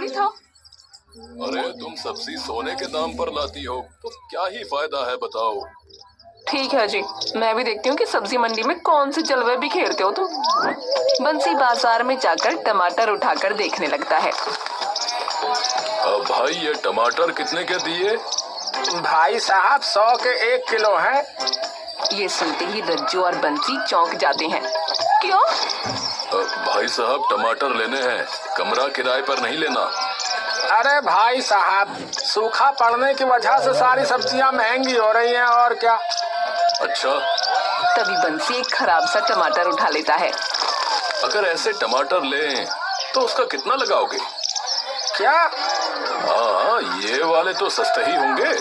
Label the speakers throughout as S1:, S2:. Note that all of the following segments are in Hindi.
S1: ही था।
S2: अरे तुम सब्जी सोने के दाम पर लाती हो तो क्या ही फायदा है बताओ।
S1: ठीक है जी, मैं भी देखती हूँ कि सब्जी मंडी में कौन से जलवे बिखेरते हो तुम। बंसी बाजार में जाकर टमाटर उठाकर देखने लगता है।
S2: अब भाई ये टमाटर कितने के दिए?
S3: भाई साहब 100 के 1 किलो है।
S1: ये सुनते ही रज्जू और बंसी चौंक जाते हैं। क्यों?
S2: भाई साहब टमाटर लेने हैं, कमरा किराए पर नहीं लेना।
S3: अरे भाई साहब, सूखा पड़ने की वजह से सारी सब्जियां महंगी हो रही हैं और क्या।
S2: अच्छा,
S1: तभी बंसी एक खराब सा टमाटर उठा लेता है।
S2: अगर ऐसे टमाटर लें तो उसका कितना लगाओगे?
S3: क्या?
S2: हाँ, ये वाले तो सस्ते ही होंगे।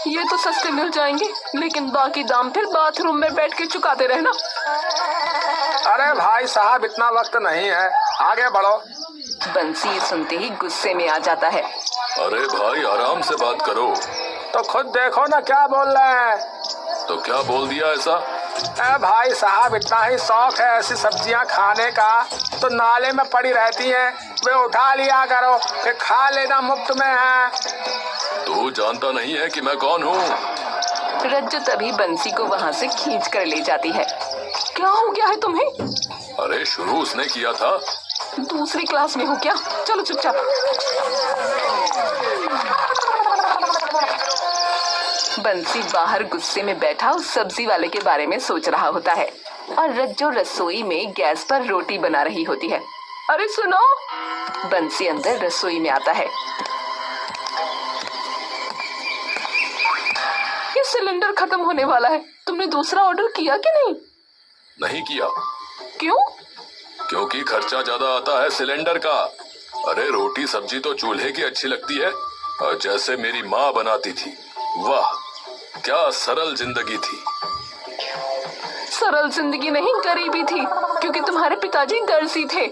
S1: ये तो सस्ते मिल जाएंगे, लेकिन बाकी दाम फिर बाथरूम में बैठ के चुकाते रहना।
S3: अरे भाई साहब, इतना वक्त नहीं है, आगे बढ़ो।
S1: बंसी सुनते ही गुस्से में आ जाता है।
S2: अरे भाई आराम से बात करो।
S3: तो खुद देखो ना क्या बोल रहे हैं।
S2: तो क्या बोल दिया ऐसा?
S3: भाई साहब, इतना ही शौक है ऐसी सब्जियां खाने का तो नाले में पड़ी रहती हैं, वे उठा लिया करो, फिर खा लेना, मुफ्त में है।
S2: तू जानता नहीं है कि मैं कौन हूँ?
S1: रज्जू तभी बंसी को वहाँ से खींच कर ले जाती है। क्या हो गया है तुम्हें?
S2: अरे शुरू उसने किया था।
S1: दूसरी क्लास में हो क्या? चलो चुपचाप। बंसी बाहर गुस्से में बैठा उस सब्जी वाले के बारे में सोच रहा होता है और रज्जू रसोई में गैस पर रोटी बना रही होती है। अरे सुनो! बंसी अंदर रसोई में आता है। ये सिलेंडर खत्म होने वाला है, तुमने दूसरा ऑर्डर किया कि नहीं?
S2: नहीं किया।
S1: क्यों?
S2: क्योंकि खर्चा ज्यादा आता है सिलेंडर का। अरे रोटी सब्जी तो चूल्हे की अच्छी लगती है, और जैसे मेरी माँ बनाती थी, वाह क्या सरल जिंदगी थी।
S1: सरल जिंदगी नहीं, गरीबी थी, क्योंकि तुम्हारे पिताजी दर्जी थे।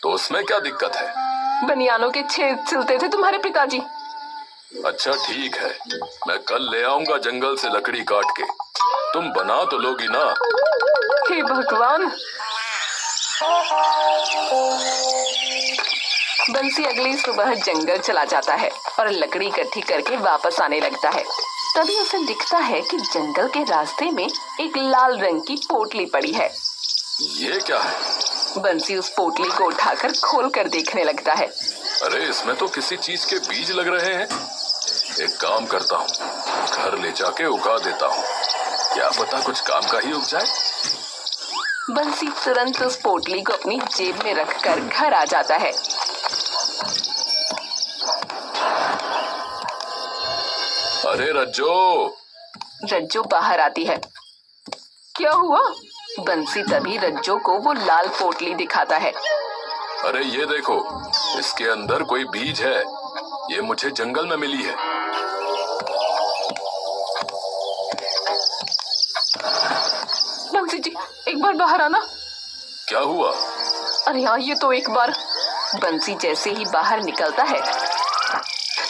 S2: तो उसमें क्या दिक्कत है?
S1: बनियानों के छेद सिलते थे तुम्हारे पिताजी।
S2: अच्छा ठीक है, मैं कल ले आऊंगा जंगल से लकड़ी काट के, तुम बना तो लोगी ना।
S1: हे भगवान! बंसी अगली सुबह जंगल चला जाता है और लकड़ी इकट्ठी करके वापस आने लगता है। तभी उसे दिखता है कि जंगल के रास्ते में एक लाल रंग की पोटली पड़ी है।
S2: ये क्या है?
S1: बंसी उस पोटली को उठाकर खोल कर देखने लगता है।
S2: अरे इसमें तो किसी चीज के बीज लग रहे हैं। एक काम करता हूँ, घर ले जाके उगा देता हूँ, क्या पता कुछ काम का ही उग जाए।
S1: बंसी तुरंत उस पोटली को अपनी जेब में रखकर घर आ जाता है।
S2: अरे रज्जो!
S1: रज्जो बाहर आती है। क्या हुआ? बंसी तभी रज्जो को वो लाल पोटली दिखाता है।
S2: अरे ये देखो, इसके अंदर कोई बीज है, ये मुझे जंगल में मिली है।
S1: बंसी जी, एक बार बाहर आना।
S2: क्या हुआ?
S1: अरे हाँ, ये तो एक बार। बंसी जैसे ही बाहर निकलता है,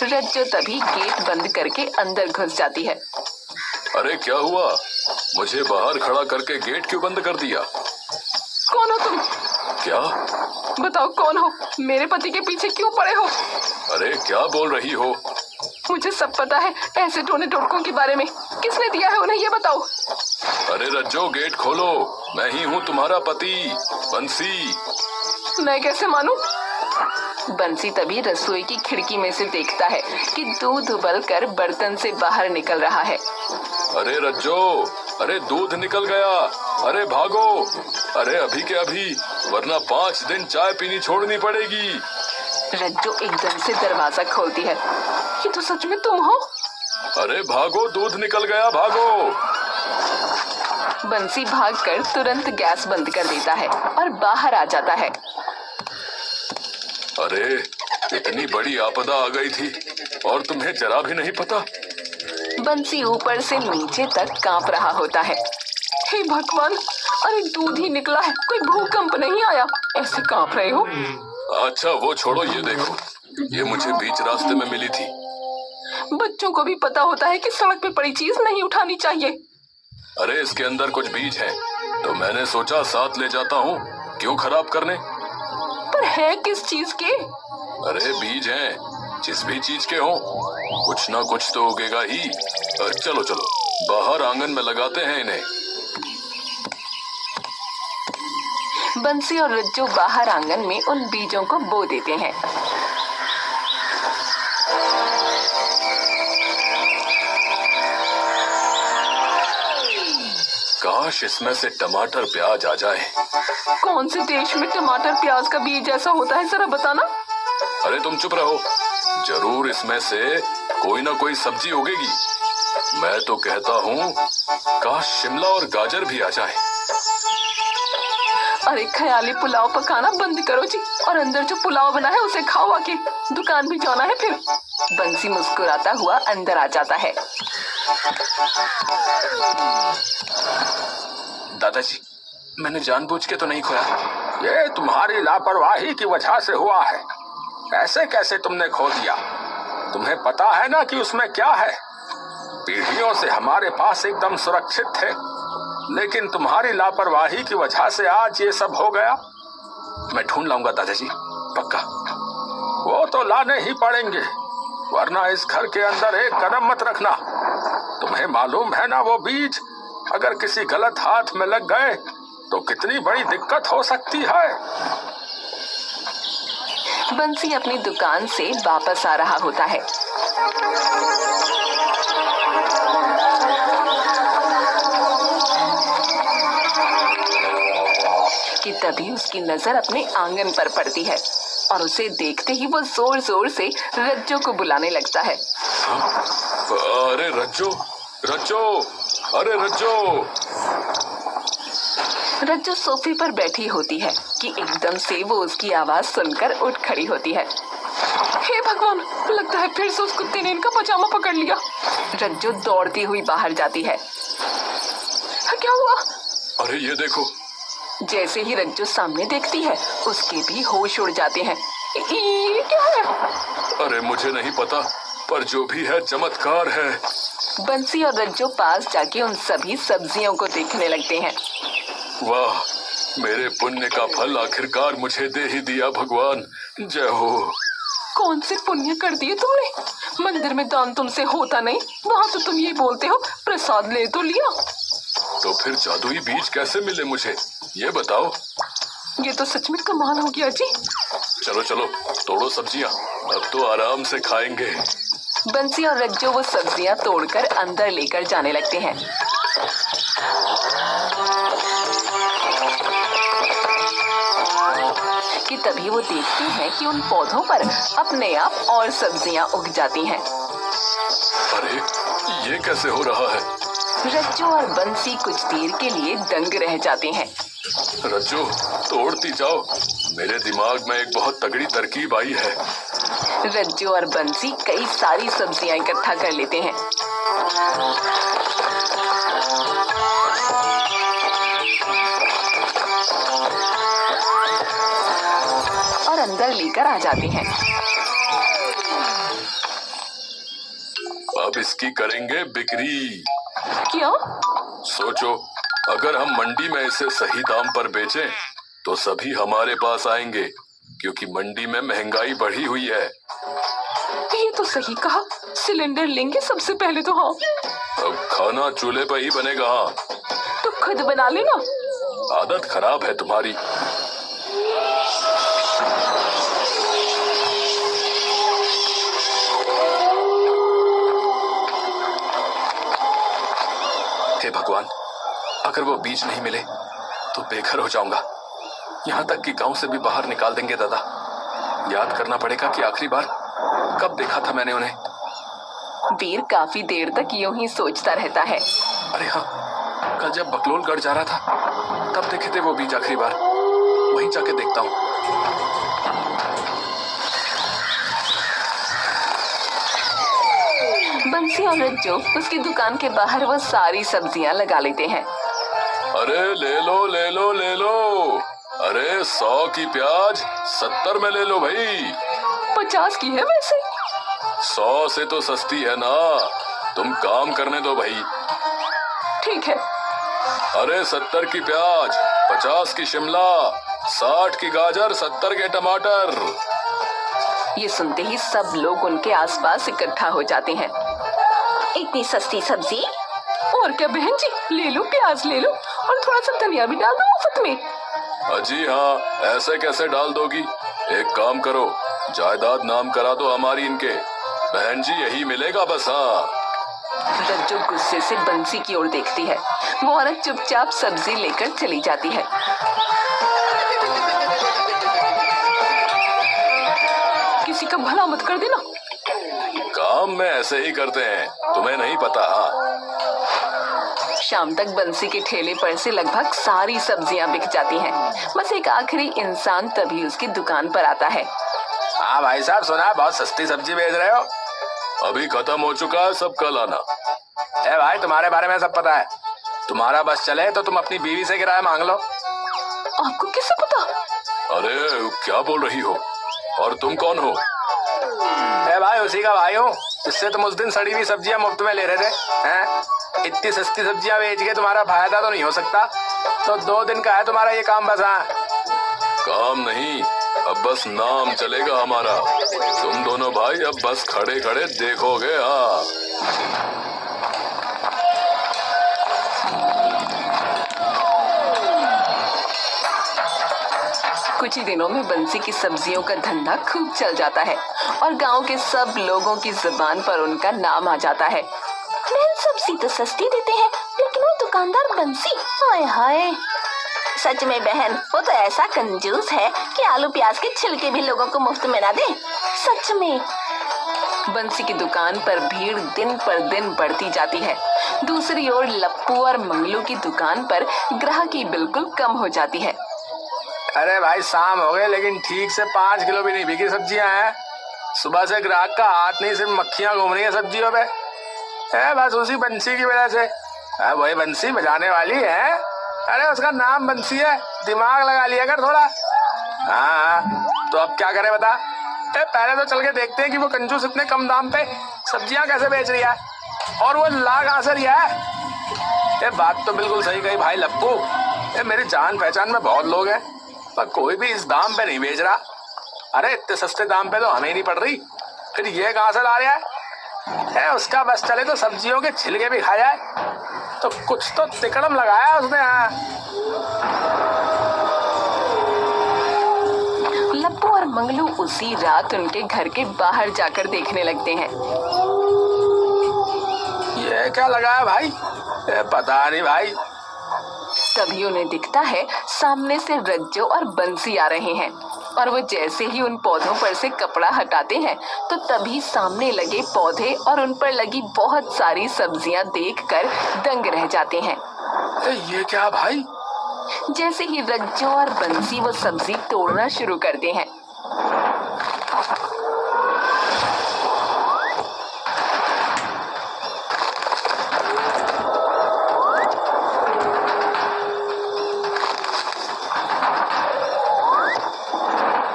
S1: रज्जो तभी गेट बंद करके अंदर घुस जाती है।
S2: अरे क्या हुआ? मुझे बाहर खड़ा करके गेट क्यों बंद कर दिया?
S1: कौन हो तुम?
S2: क्या?
S1: बताओ कौन हो? मेरे पति के पीछे क्यों पड़े हो?
S2: अरे क्या बोल रही हो?
S1: मुझे सब पता है ऐसे टोने टोटकों के बारे में। किसने दिया है उन्हें, ये बताओ।
S2: अरे रज्जो गेट खोलो, मैं ही हूँ तुम्हारा पति, बंसी।
S1: मैं कैसे मानूं? बंसी तभी रसोई की खिड़की में से देखता है कि दूध उबल कर बर्तन से बाहर निकल रहा है।
S2: अरे रज्जो, अरे दूध निकल गया, अरे भागो, अरे अभी के अभी, वरना 5 दिन चाय पीनी छोड़नी पड़ेगी।
S1: रज्जो एकदम से दरवाजा खोलती है। ये तो सच में तुम हो?
S2: अरे भागो, दूध निकल गया, भागो।
S1: बंसी भागकर तुरंत गैस बंद कर देता है और बाहर आ जाता है।
S2: अरे इतनी बड़ी आपदा आ गई थी और तुम्हें जरा भी नहीं पता।
S1: बंसी ऊपर से नीचे तक कांप रहा होता है। हे भगवान! अरे दूध ही निकला है, कोई भूकंप नहीं आया, ऐसे कांप रहे हो?
S2: अच्छा वो छोड़ो, ये देखो, ये मुझे बीच रास्ते में मिली थी।
S1: बच्चों को भी पता होता है कि सड़क पे पड़ी चीज नहीं उठानी चाहिए।
S2: अरे इसके अंदर कुछ बीज हैं, तो मैंने सोचा साथ ले जाता हूँ, क्यों खराब करने।
S1: पर है किस चीज के?
S2: अरे बीज हैं, जिस भी चीज के हों, कुछ ना कुछ तो उगेगा ही। चलो चलो बाहर आंगन में लगाते हैं इन्हें।
S1: बंसी और रज्जू बाहर आंगन में उन बीजों को बो देते हैं।
S2: काश इसमें से टमाटर प्याज आ जाए।
S1: कौन से देश में टमाटर प्याज का बीज ऐसा होता है, जरा बताना।
S2: अरे तुम चुप रहो, जरूर इसमें से कोई ना कोई सब्जी उगेगी। मैं तो कहता हूँ काश शिमला और गाजर भी आ जाए।
S1: अरे ख्याली पुलाव पकाना बंद करो जी, और अंदर जो पुलाव बना है उसे खाओ आके, दुकान भी जाना है फिर। बंसी मुस्कुराता हुआ अंदर आ जाता है।
S2: दादाजी, मैंने जानबूझ के तो नहीं खोया।
S3: ये तुम्हारी लापरवाही की वजह से हुआ है। ऐसे कैसे तुमने खो दिया? तुम्हें पता है ना कि उसमें क्या है? पीढ़ियों से हमारे पास एकदम सुरक्षित थे, लेकिन तुम्हारी लापरवाही की वजह से आज ये सब हो गया।
S2: मैं ढूंढ लाऊंगा दादाजी, पक्का।
S3: वो तो लाने ही पड़ेंगे, वरना इस घर के अंदर एक कदम मत रखना। तुम्हें मालूम है ना, वो बीज अगर किसी गलत हाथ में लग गए तो कितनी बड़ी दिक्कत हो सकती है।
S1: बंसी अपनी दुकान से वापस आ रहा होता है। कि तभी उसकी नजर अपने आंगन पर पड़ती है और उसे देखते ही वो जोर जोर से रज्जो को बुलाने लगता है।
S2: अरे रज्जो, रज्जो, अरे रज्जो।
S1: रज्जो सोफे पर बैठी होती है कि एकदम से वो उसकी आवाज सुनकर उठ खड़ी होती है। हे भगवान, लगता है फिर से उस कुत्ते ने इनका पजामा पकड़ लिया। रज्जो दौड़ती हुई बाहर जाती है। क्या हुआ?
S2: अरे ये देखो।
S1: जैसे ही रज्जो सामने देखती है, उसके भी होश उड़ जाते हैं। ये क्या है?
S2: अरे मुझे नहीं पता, पर जो भी है चमत्कार है।
S1: बंसी और रज्जो पास जाके उन सभी सब्जियों को देखने लगते हैं।
S2: वाह, मेरे पुण्य का फल आखिरकार मुझे दे ही दिया भगवान, जय हो।
S1: कौन से पुण्य कर दिए तुमने? मंदिर में दान तुमसे होता नहीं, वहाँ तो तुम ये बोलते हो प्रसाद ले तो लिया।
S2: तो फिर जादुई बीज कैसे मिले मुझे, ये बताओ।
S1: ये तो सच में कमाल हो गया जी।
S2: चलो चलो तोड़ो सब्जियाँ, अब तो आराम से खाएंगे।
S1: बंसी और रज्जो वो सब्जियां तोड़कर अंदर लेकर जाने लगते हैं। कि तभी वो देखते हैं कि उन पौधों पर अपने आप और सब्जियां उग जाती हैं।
S2: अरे ये कैसे हो रहा है?
S1: रज्जो और बंसी कुछ देर के लिए दंग रह जाते हैं।
S2: रज्जो, तोड़ती जाओ, मेरे दिमाग में एक बहुत तगड़ी तरकीब आई है।
S1: रज्जो और बंसी कई सारी सब्जियां इकट्ठा कर लेते हैं। और अंदर लेकर आ जाते हैं।
S2: अब इसकी करेंगे बिक्री।
S1: क्यों?
S2: सोचो, अगर हम मंडी में इसे सही दाम पर बेचें तो सभी हमारे पास आएंगे, क्योंकि मंडी में महंगाई बढ़ी हुई है।
S1: ये तो सही कहा, सिलेंडर लेंगे सबसे पहले तो। हाँ,
S2: अब खाना चूल्हे पर ही बनेगा। हाँ,
S1: तो खुद बना लेना।
S2: आदत खराब है तुम्हारी। हे भगवान, अगर वो बीज नहीं मिले तो बेघर हो जाऊंगा। यहाँ तक कि गांव से भी बाहर निकाल देंगे दादा। याद करना पड़ेगा कि आखिरी बार कब देखा था मैंने उन्हें।
S1: वीर काफी देर तक यूं ही सोचता रहता है।
S2: अरे हाँ, कल जब बकलोलगढ़ जा रहा था तब देखे थे वो बीज आखिरी बार। वहीं जाके देखता हूँ।
S1: बंसी और रज्जो उसकी दुकान के बाहर वो सारी सब्जियां लगा लेते हैं।
S2: अरे ले लो ले लो ले लो। अरे 100 की प्याज 70 में ले लो भाई।
S1: 50 की है वैसे।
S2: 100 से तो सस्ती है ना, तुम काम करने दो भाई।
S1: ठीक है।
S2: अरे 70 की प्याज, 50 की शिमला, 60 की गाजर, 70 के टमाटर।
S1: ये सुनते ही सब लोग उनके आसपास इकट्ठा हो जाते हैं।
S4: इतनी सस्ती सब्जी?
S1: और क्या बहन जी, ले लो, प्याज ले लो और थोड़ा सा धनिया भी डाल दो मुफ्त में।
S2: जी हाँ, ऐसे कैसे डाल दोगी? एक काम करो, जायदाद नाम करा दो हमारी इनके। बहन जी यही मिलेगा बस। हाँ।
S1: रज्जो गुस्से से बंसी की ओर देखती है। वो औरत चुपचाप सब्जी लेकर चली जाती है। किसी का भला मत कर देना।
S2: काम में ऐसे ही करते हैं, तुम्हें नहीं पता? हाँ।
S1: शाम तक बंसी के ठेले पर से लगभग सारी सब्जियां बिक जाती हैं। बस एक आखिरी इंसान तभी उसकी दुकान पर आता है।
S3: हाँ भाई साहब, सुना है बहुत सस्ती सब्जी बेच रहे हो?
S2: अभी खत्म हो चुका है, सब कल आना।
S3: ए भाई, तुम्हारे बारे में सब पता है। तुम्हारा बस चले तो तुम अपनी बीवी से किराया मांग लो।
S1: आपको कैसे पता?
S2: अरे क्या बोल रही हो? और तुम कौन हो?
S3: ए भाई, उसी का भाई हूँ जिससे तुम उस दिन सड़ी हुई सब्जियां मुफ्त में ले रहे थे। हैं? इतनी सस्ती सब्जियां बेच के तुम्हारा फायदा तो नहीं हो सकता। तो 2 दिन का है तुम्हारा ये काम बस। हाँ,
S2: काम नहीं, अब बस नाम चलेगा हमारा। तुम दोनों भाई अब बस खड़े खड़े देखोगे। हाँ।
S1: कुछ ही दिनों में बंसी की सब्जियों का धंधा खूब चल जाता है और गांव के सब लोगों की जुबान पर उनका नाम आ जाता है।
S4: बहन, सब्जी तो सस्ती देते हैं, लेकिन वो दुकानदार बंसी, हाय हाय। सच में बहन, वो तो ऐसा कंजूस है कि आलू प्याज के छिलके भी लोगों को मुफ्त में ना दे। सच में।
S1: बंसी की दुकान पर भीड़ दिन पर दिन बढ़ती जाती है। दूसरी ओर लप्पू और मंगलू की दुकान पर ग्राहकी बिल्कुल कम हो जाती है।
S3: अरे भाई, शाम हो गए लेकिन ठीक से 5 किलो भी नहीं बिकी सब्जियां हैं। सुबह से ग्राहक का हाथ नहीं, सिर्फ मक्खियां घूम रही है सब्जियों पे। है बस उसी बंसी की वजह से। वही बंसी बजाने वाली है। अरे उसका नाम बंसी है, दिमाग लगा लिया कर थोड़ा। हाँ, तो अब क्या करें बता? पहले तो चल के देखते हैं कि वो कंजूस इतने कम दाम पे सब्जियां कैसे बेच रही है, और वो ला कहां से रिया है। बात तो बिल्कुल सही कही भाई लप्पू। मेरी जान पहचान में बहुत लोग हैं, पर कोई भी इस दाम पे नहीं बेच रहा। अरे इतने सस्ते दाम पे तो हमें ही नहीं पड़ रही, फिर ये कहां से ला रहा है? उसका बस चले तो सब्जियों के छिलके भी खा जाए, तो कुछ तो तिकड़म लगाया उसने। हाँ,
S1: लप्पू और मंगलू उसी रात उनके घर के बाहर जाकर देखने लगते हैं।
S3: ये क्या लगा है भाई? पता नहीं भाई।
S1: तभी उन्हें दिखता है सामने से रज्जो और बंसी आ रहे हैं, और वो जैसे ही उन पौधों पर से कपड़ा हटाते हैं तो तभी सामने लगे पौधे और उन पर लगी बहुत सारी सब्जियां देखकर दंग रह जाते हैं।
S3: ये क्या भाई?
S1: जैसे ही रज्जो और बंसी वो सब्जी तोड़ना शुरू करते हैं,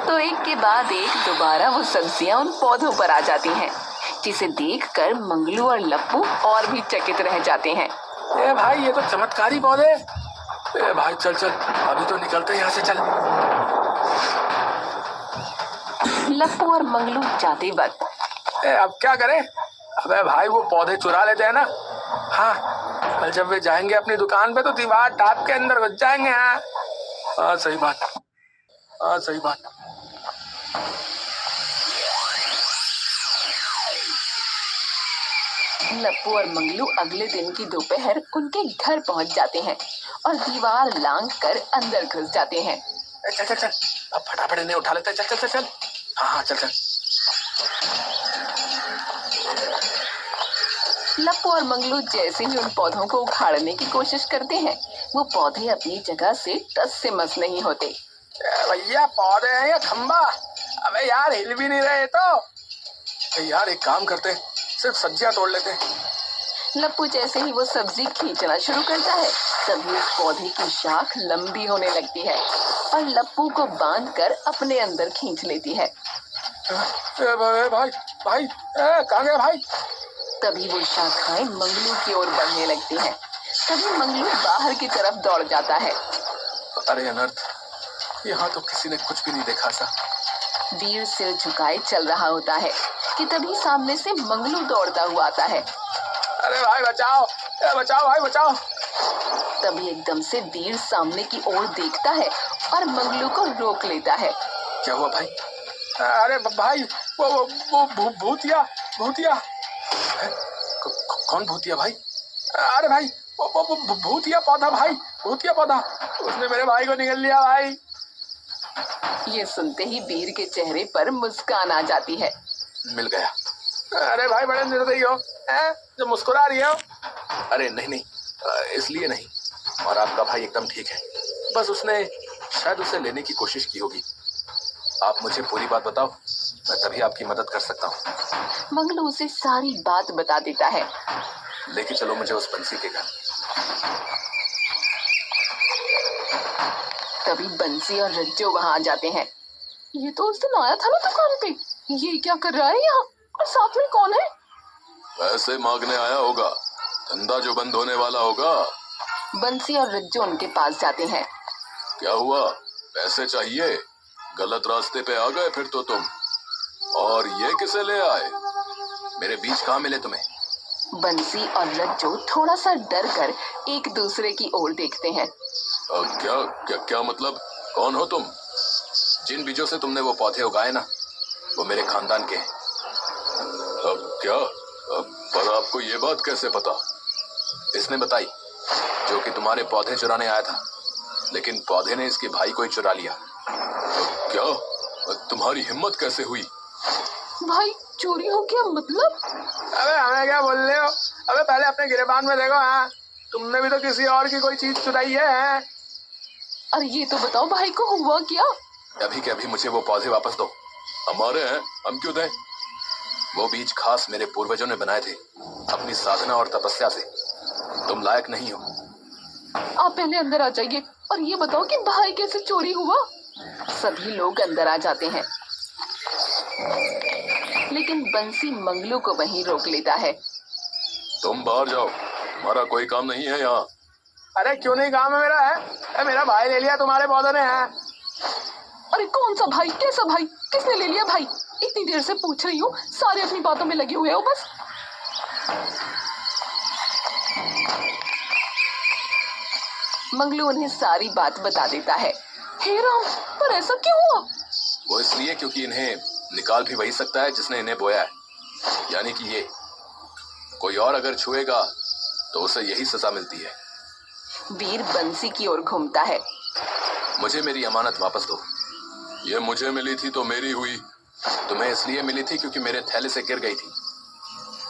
S1: तो एक के बाद एक दोबारा वो सब्जियां उन पौधों पर आ जाती हैं, जिसे देखकर मंगलू और लप्पू और भी चकित रह जाते हैं।
S3: भाई, ये तो चमत्कारी पौधे। भाई चल चल, अभी तो निकलते हैं यहाँ से, चल।
S1: लप्पू और मंगलू जाते वक्त
S3: अब क्या करें? अबे भाई, वो पौधे चुरा लेते हैं ना। हाँ, कल जब वे जाएंगे अपनी दुकान पे तो दीवार टाप के अंदर घुस जाएंगे। हाँ, सही बात। हाँ, सही बात।
S1: लप्पू और मंगलू अगले दिन की दोपहर उनके घर पहुंच जाते हैं और दीवार लांघ कर अंदर घुस जाते हैं।
S3: चल चल चल, अब फटाफट इन्हें उठा लेते हैं। चल चल चल चल। हाँ, चल चल।
S1: लप्पू और मंगलू जैसे ही उन पौधों को उखाड़ने की कोशिश करते हैं, वो पौधे अपनी जगह से टस से मस नहीं होते।
S3: भैया, पौधे हैं या खंबा? अबे यार, हिल भी नहीं रहे तो। यार एक काम करते, सिर्फ सब्जियां तोड़ लेते।
S1: लप्पू जैसे ही वो सब्जी खींचना शुरू करता है, तभी उस पौधे की शाख लंबी होने लगती है और लप्पू को बांधकर अपने अंदर खींच लेती है।
S3: भाई भाई, कहाँ गए भाई?
S1: तभी वो शाखाएं मंगलू की ओर बढ़ने लगती हैं। तभी मंगलू बाहर की तरफ दौड़ जाता है।
S3: अरे अनर्थ, यहाँ तो किसी ने कुछ भी नहीं देखा सा।
S1: वीर सिर झुकाए चल रहा होता है कि तभी सामने से मंगलू दौड़ता हुआ आता है।
S3: अरे भाई बचाओ, बचाओ भाई बचाओ।
S1: तभी एकदम से वीर सामने की ओर देखता है और मंगलू को रोक लेता है।
S3: क्या हुआ भाई? अरे भाई वो भूतिया भूतिया है? कौन भूतिया भाई? अरे भाई वो भूतिया पौधा भाई, भूतिया पौधा, उसने मेरे भाई को निगल लिया भाई।
S1: ये सुनते ही वीर के चेहरे पर मुस्कान आ जाती है।
S3: मिल गया। अरे भाई बड़े निर्दयी हो, हैं जो मुस्कुरा रही हो। अरे नहीं नहीं, इसलिए नहीं, और आपका भाई एकदम ठीक है, बस उसने शायद उसे लेने की कोशिश की होगी। आप मुझे पूरी बात बताओ, मैं तभी आपकी मदद कर सकता हूँ।
S1: मंगलू उसे सारी बात बता देता है।
S3: लेके चलो मुझे उस बंसी के घर।
S1: तभी बंसी और रज्जो वहां आ जाते हैं। ये तो उस दिन आया था ना दुकान पे, ये क्या कर रहा है यहाँ, और साथ में कौन है?
S2: पैसे मांगने आया होगा, धंधा जो बंद होने वाला होगा।
S1: बंसी और रज्जो उनके पास जाते हैं।
S2: क्या हुआ, पैसे चाहिए? गलत रास्ते पे आ गए फिर तो तुम। और ये किसे ले आए?
S3: मेरे बीज कहाँ मिले तुम्हें?
S1: बंसी और रज्जो थोड़ा सा डर कर एक दूसरे की ओर देखते हैं।
S2: क्या क्या क्या मतलब, कौन हो तुम?
S3: जिन बीजों से तुमने वो पौधे उगाए ना, वो मेरे खानदान के हैं।
S2: अब क्या, पर आपको ये बात कैसे पता?
S3: इसने बताई, जो कि तुम्हारे पौधे चुराने आया था, लेकिन पौधे ने इसके भाई को ही चुरा लिया।
S2: क्या, तुम्हारी हिम्मत कैसे हुई?
S1: भाई चोरी हो गया मतलब?
S3: अबे हमें क्या बोल रहे हो? अबे पहले अपने गिरेबान में देखो। हाँ, तुमने भी तो किसी और की कोई चीज चुराई है।
S1: अरे ये तो बताओ भाई को हुआ क्या?
S3: अभी के अभी मुझे वो पौधे वापस दो।
S2: हमारे हैं, हम क्यों दें?
S3: वो बीज खास मेरे पूर्वजों ने बनाए थे, अपनी साधना और तपस्या से। तुम लायक नहीं हो।
S1: आप पहले अंदर आ जाइए और ये बताओ कि भाई कैसे चोरी हुआ? सभी लोग अंदर आ जाते हैं, लेकिन बंसी मंगलू को वहीं रोक लेता है।
S2: तुम बाहर जाओ, तुम्हारा कोई काम नहीं है यहाँ।
S3: अरे क्यों नहीं, काम है मेरा है। मेरा भाई ले लिया तुम्हारे पौधों ने है।
S1: अरे कौन सा भाई, कैसा भाई, किसने ले लिया भाई? इतनी देर से पूछ रही हूँ, सारे अपनी बातों में लगे हुए हो बस। मंगलू उन्हें सारी बात बता देता है। हे राम, पर ऐसा क्यों हुआ?
S3: वो इसलिए क्योंकि इन्हें निकाल भी वही सकता है जिसने इन्हें बोया है, यानी कि ये। कोई और अगर छुएगा तो उसे यही सजा मिलती है।
S1: वीर बंसी की ओर घूमता है।
S3: मुझे मेरी अमानत वापस दो।
S2: ये मुझे मिली थी तो मेरी हुई।
S3: तुम्हें इसलिए मिली थी क्योंकि मेरे थैले से गिर गई थी।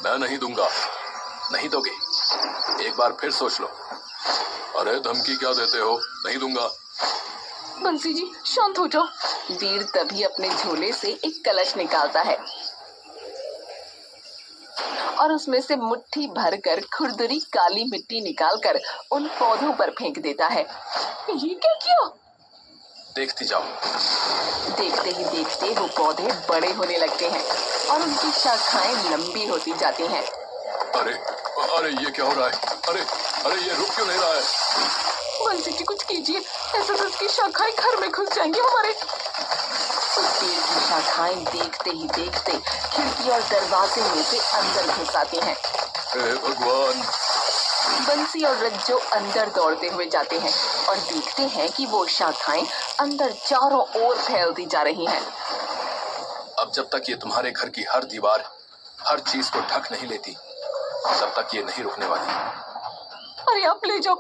S2: मैं नहीं दूंगा।
S3: नहीं दोगे? एक बार फिर सोच लो।
S2: अरे धमकी क्या देते हो, नहीं दूंगा।
S1: बंसी जी शांत हो जाओ। वीर तभी अपने झोले से एक कलश निकालता है और उसमें से मुट्ठी भरकर खुरदुरी काली मिट्टी निकालकर उन पौधों पर फेंक देता है। ये क्या किया?
S3: देखती जाओ।
S1: देखते ही देखते वो पौधे बड़े होने लगते हैं और उनकी शाखाएं लंबी होती जाती हैं।
S2: अरे अरे ये क्या हो रहा है? अरे अरे ये रुक क्यों नहीं रहा है?
S1: बंसी जी कुछ कीजिए, ऐसे तो उसकी शाखाएं घर में घुस जाएंगी हमारे। उस पेड़ की शाखाएं देखते ही देखते खिड़की और दरवाजे में से अंदर घुस आते हैं।
S2: हे भगवान!
S1: बंसी और रज्जो अंदर दौड़ते हुए जाते हैं और देखते हैं कि वो शाखाएं अंदर चारों ओर फैलती जा रही हैं।
S3: अब जब तक ये तुम्हारे घर की हर दीवार, हर चीज को ढक नहीं लेती, तब तक ये नहीं रुकने वाली।
S1: अरे आप ले जाओ,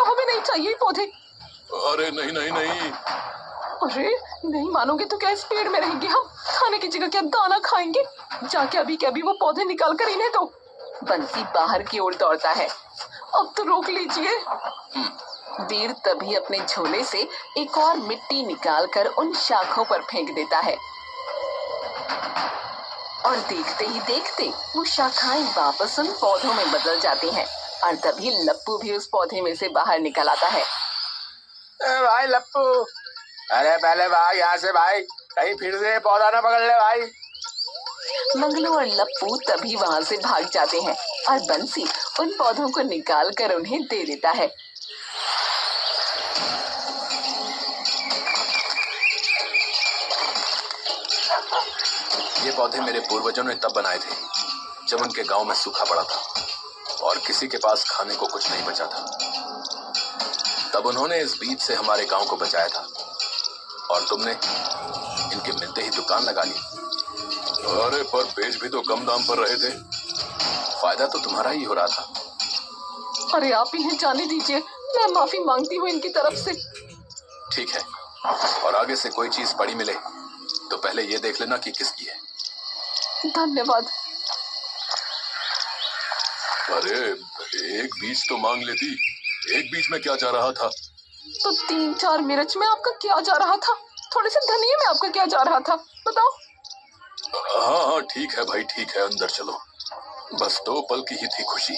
S1: हमें नहीं चाहिए पौधे।
S2: अरे नहीं नहीं नहीं।
S1: अरे नहीं मानोगे तो क्या इस पेड़ में रहेंगे हम? खाने की जगह क्या दाना खाएंगे? जाके अभी के अभी वो पौधे निकाल कर इन्हें दो। बंसी बाहर की ओर दौड़ता है। अब तो रोक लीजिए। वीर तभी अपने झोले से एक और मिट्टी निकालकर उन शाखों पर फेंक देता है और देखते ही देखते वो शाखाएं वापस उन पौधों में बदल जाती हैं और तभी लप्पू भी उस पौधे में से बाहर निकल आता है।
S3: भाई लप्पू, अरे पहले भाई यहाँ से भाई, कहीं फिर से पौधा ना पकड़ ले भाई।
S1: मंगलू और लप्पू तभी वहां से भाग जाते हैं और बंसी उन पौधों को निकाल कर उन्हें दे देता है।
S2: ये पौधे मेरे पूर्वजों ने तब बनाए थे जब उनके गांव में सूखा पड़ा था और किसी के पास खाने को कुछ नहीं बचा था। तब उन्होंने इस बीज से हमारे गांव को बचाया था और तुमने इनके मिलते ही दुकान लगा ली। अरे पर बेच भी तो कम दाम पर रहे थे, फायदा तो तुम्हारा ही हो रहा था।
S1: अरे आप इन्हें जाने दीजिए, मैं माफी मांगती हूँ इनकी तरफ से।
S2: ठीक है, और आगे से कोई चीज पड़ी मिले तो पहले ये देख लेना कि किसकी है।
S1: धन्यवाद।
S2: अरे एक बीज तो मांग लेती, एक बीज में क्या जा रहा था?
S1: तो 3-4 मिर्च में आपका क्या जा रहा था? थोड़े से धनिये में आपका क्या जा रहा था? बताओ।
S2: हाँ हाँ ठीक है भाई, ठीक है, अंदर चलो। बस 2 पल की ही थी खुशी।